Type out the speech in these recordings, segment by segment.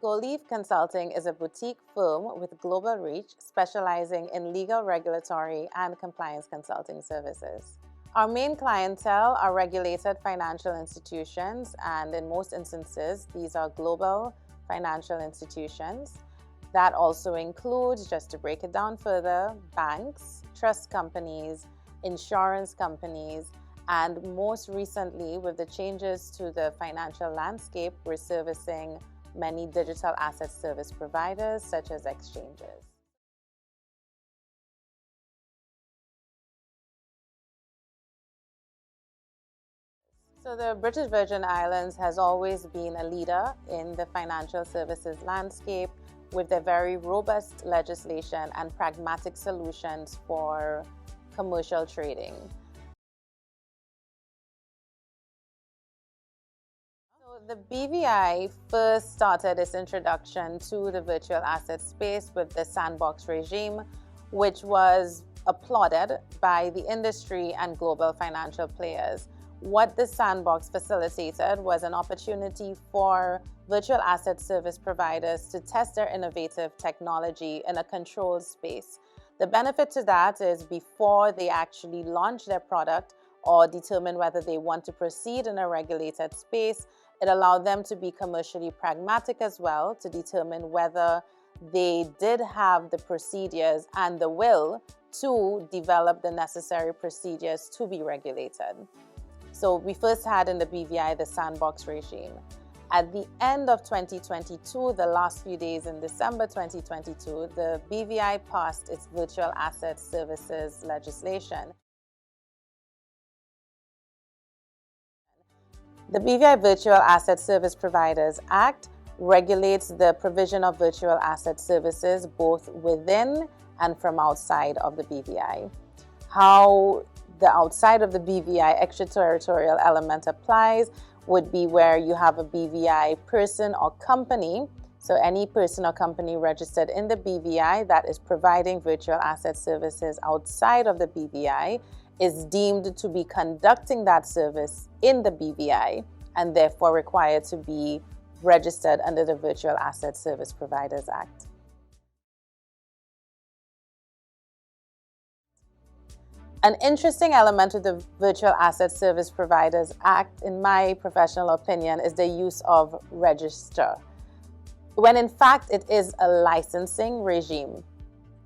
Goleaf Consulting is a boutique firm with global reach specializing in legal, regulatory, and compliance consulting services. Our main clientele are regulated financial institutions, and in most instances, these are global financial institutions. That also includes, just to break it down further, banks, trust companies, insurance companies, and most recently, with the changes to the financial landscape, we're servicing many digital asset service providers such as exchanges. So the British Virgin Islands has always been a leader in the financial services landscape with their very robust legislation and pragmatic solutions for commercial trading. So the BVI first started its introduction to the virtual asset space with the sandbox regime, which was applauded by the industry and global financial players. What the sandbox facilitated was an opportunity for virtual asset service providers to test their innovative technology in a controlled space. The benefit to that is before they actually launch their product or determine whether they want to proceed in a regulated space, it allowed them to be commercially pragmatic as well to determine whether they did have the procedures and the will to develop the necessary procedures to be regulated. So we first had in the BVI the sandbox regime. At the end of 2022, the last few days in December 2022, the BVI passed its virtual asset services legislation. The BVI Virtual Asset Service Providers Act regulates the provision of virtual asset services both within and from outside of the BVI. How the outside of the BVI extraterritorial element applies would be where you have a BVI person or company. So any person or company registered in the BVI that is providing virtual asset services outside of the BVI is deemed to be conducting that service in the BVI and therefore required to be registered under the Virtual Asset Service Providers Act. An interesting element of the Virtual Asset Service Providers Act, in my professional opinion, is the use of register, when in fact it is a licensing regime.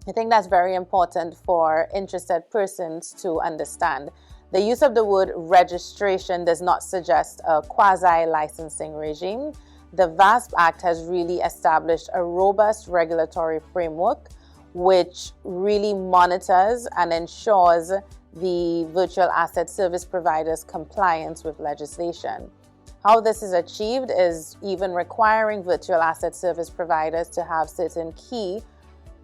I think that's very important for interested persons to understand. The use of the word registration does not suggest a quasi-licensing regime. The VASP Act has really established a robust regulatory framework which really monitors and ensures the virtual asset service providers' compliance with legislation. How this is achieved is even requiring virtual asset service providers to have certain key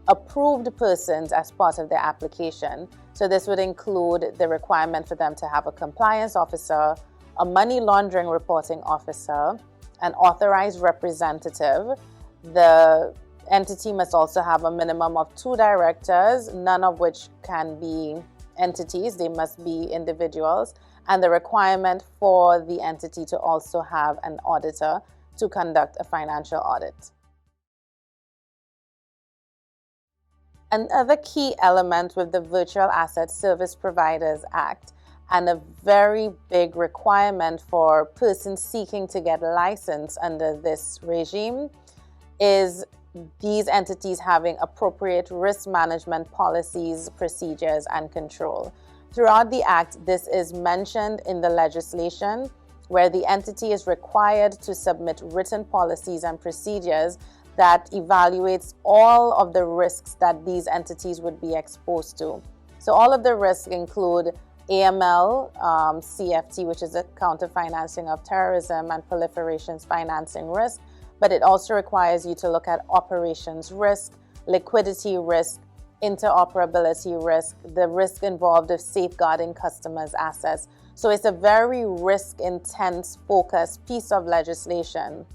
approved persons as part of their application. So this would include the requirement for them to have a compliance officer, a money laundering reporting officer, an authorized representative. The entity must also have a minimum of 2 directors, none of which can be entities, they must be individuals, and the requirement for the entity to also have an auditor to conduct a financial audit. Another key element with the Virtual Asset Service Providers Act, and a very big requirement for persons seeking to get licensed under this regime, is these entities having appropriate risk management policies, procedures, and control. Throughout the Act, this is mentioned in the legislation, where the entity is required to submit written policies and procedures that evaluates all of the risks that these entities would be exposed to. So all of the risks include AML, CFT, which is a counter-financing of terrorism and proliferations financing risk, but it also requires you to look at operations risk, liquidity risk, interoperability risk, the risk involved of safeguarding customers' assets. So it's a very risk-intense, focused piece of legislation.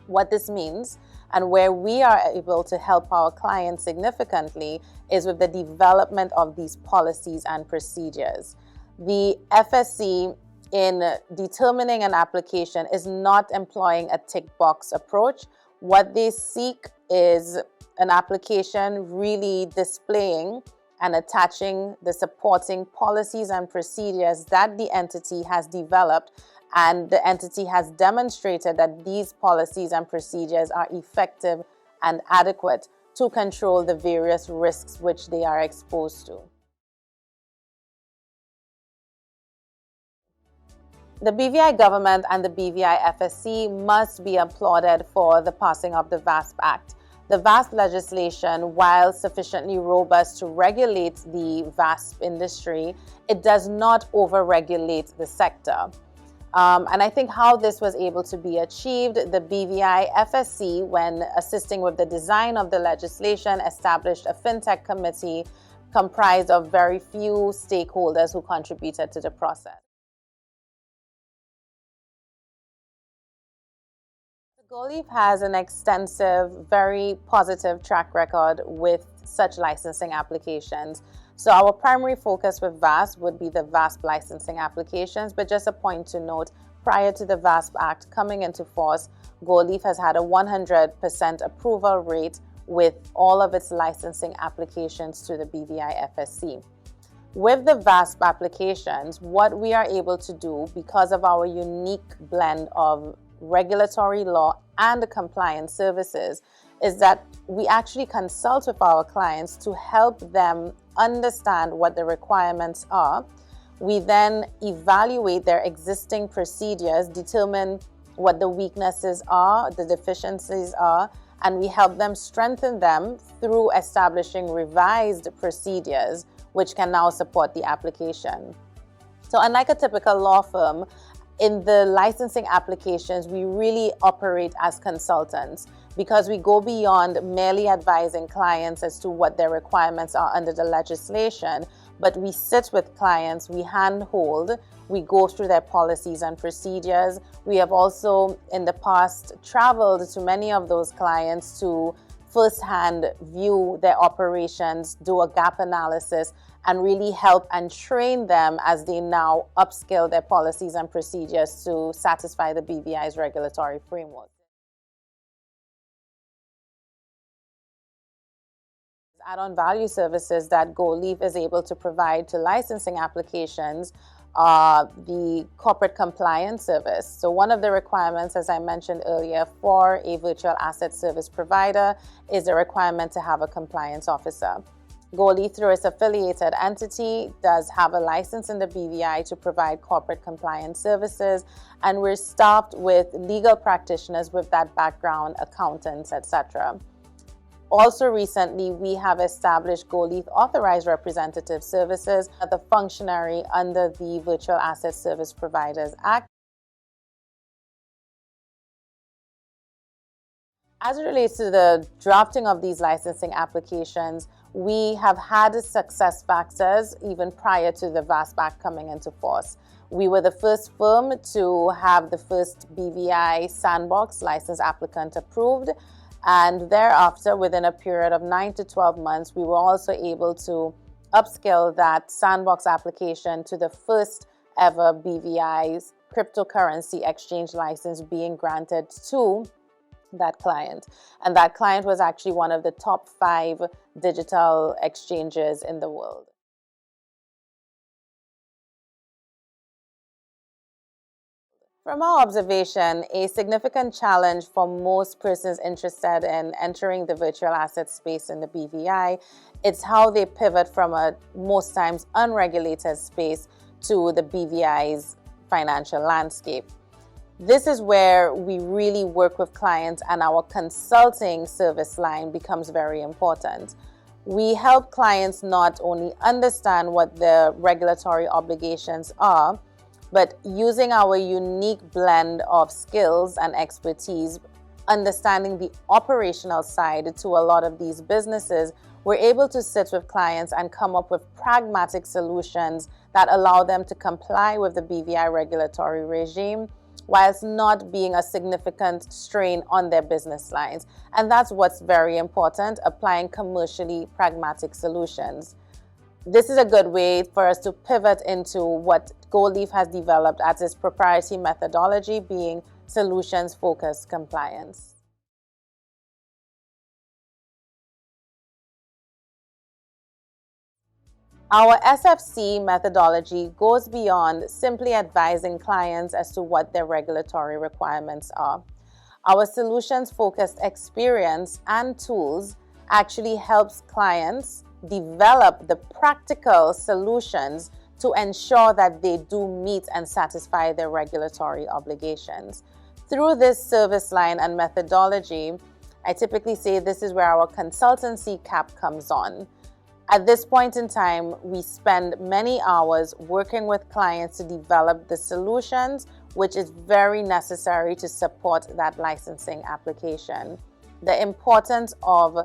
What this means, and where we are able to help our clients significantly, is with the development of these policies and procedures. The FSC, in determining an application, is not employing a tick box approach. What they seek is an application really displaying and attaching the supporting policies and procedures that the entity has developed, and the entity has demonstrated that these policies and procedures are effective and adequate to control the various risks which they are exposed to. The BVI government and the BVI FSC must be applauded for the passing of the VASP Act. The VASP legislation, while sufficiently robust to regulate the VASP industry, it does not over-regulate the sector. And I think how this was able to be achieved, the BVI FSC, when assisting with the design of the legislation, established a fintech committee comprised of very few stakeholders who contributed to the process. GoLeaf has an extensive, very positive track record with such licensing applications. So our primary focus with VASP would be the VASP licensing applications, but just a point to note, prior to the VASP Act coming into force, GoLeaf has had a 100% approval rate with all of its licensing applications to the BVI FSC. With the VASP applications, what we are able to do, because of our unique blend of regulatory law and compliance services, is that we actually consult with our clients to help them understand what the requirements are. We then evaluate their existing procedures, determine what the weaknesses are, the deficiencies are, and we help them strengthen them through establishing revised procedures which can now support the application. So unlike a typical law firm, in the licensing applications, we really operate as consultants because we go beyond merely advising clients as to what their requirements are under the legislation, but we sit with clients, we handhold, we go through their policies and procedures. We have also in the past traveled to many of those clients to firsthand view their operations, do a gap analysis, and really help and train them as they now upskill their policies and procedures to satisfy the BVI's regulatory framework. Add-on value services that GoLeaf is able to provide to licensing applications are the corporate compliance service. So one of the requirements, as I mentioned earlier, for a virtual asset service provider is the requirement to have a compliance officer. GoLeaf, through its affiliated entity, does have a license in the BVI to provide corporate compliance services, and we're staffed with legal practitioners with that background, accountants, etc. Also recently, we have established GoLeaf Authorized Representative Services, the functionary under the Virtual Asset Service Providers Act. As it relates to the drafting of these licensing applications, we have had success factors even prior to the VASP Act coming into force. We were the first firm to have the first BVI sandbox license applicant approved, and thereafter, within a period of 9 to 12 months, we were also able to upscale that sandbox application to the first ever BVI's cryptocurrency exchange license being granted to that client. And that client was actually one of the top 5 digital exchanges in the world. From our observation, a significant challenge for most persons interested in entering the virtual asset space in the BVI is how they pivot from a most times unregulated space to the BVI's financial landscape. This is where we really work with clients, and our consulting service line becomes very important. We help clients not only understand what the regulatory obligations are, but using our unique blend of skills and expertise, understanding the operational side to a lot of these businesses, we're able to sit with clients and come up with pragmatic solutions that allow them to comply with the BVI regulatory regime whilst not being a significant strain on their business lines. And that's what's very important, applying commercially pragmatic solutions. This is a good way for us to pivot into what GoLeaf has developed as its proprietary methodology, being solutions-focused compliance. Our SFC methodology goes beyond simply advising clients as to what their regulatory requirements are. Our solutions-focused experience and tools actually helps clients develop the practical solutions to ensure that they do meet and satisfy their regulatory obligations. Through this service line and methodology, I typically say this is where our consultancy cap comes on. At this point in time, we spend many hours working with clients to develop the solutions, which is very necessary to support that licensing application. The importance of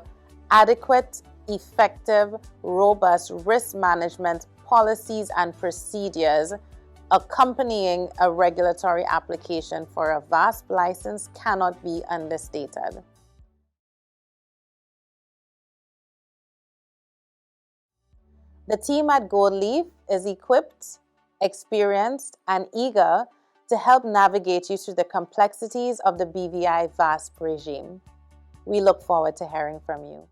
adequate, effective, robust risk management policies and procedures accompanying a regulatory application for a VASP license cannot be understated. The team at Gold Leaf is equipped, experienced, and eager to help navigate you through the complexities of the BVI VASP regime. We look forward to hearing from you.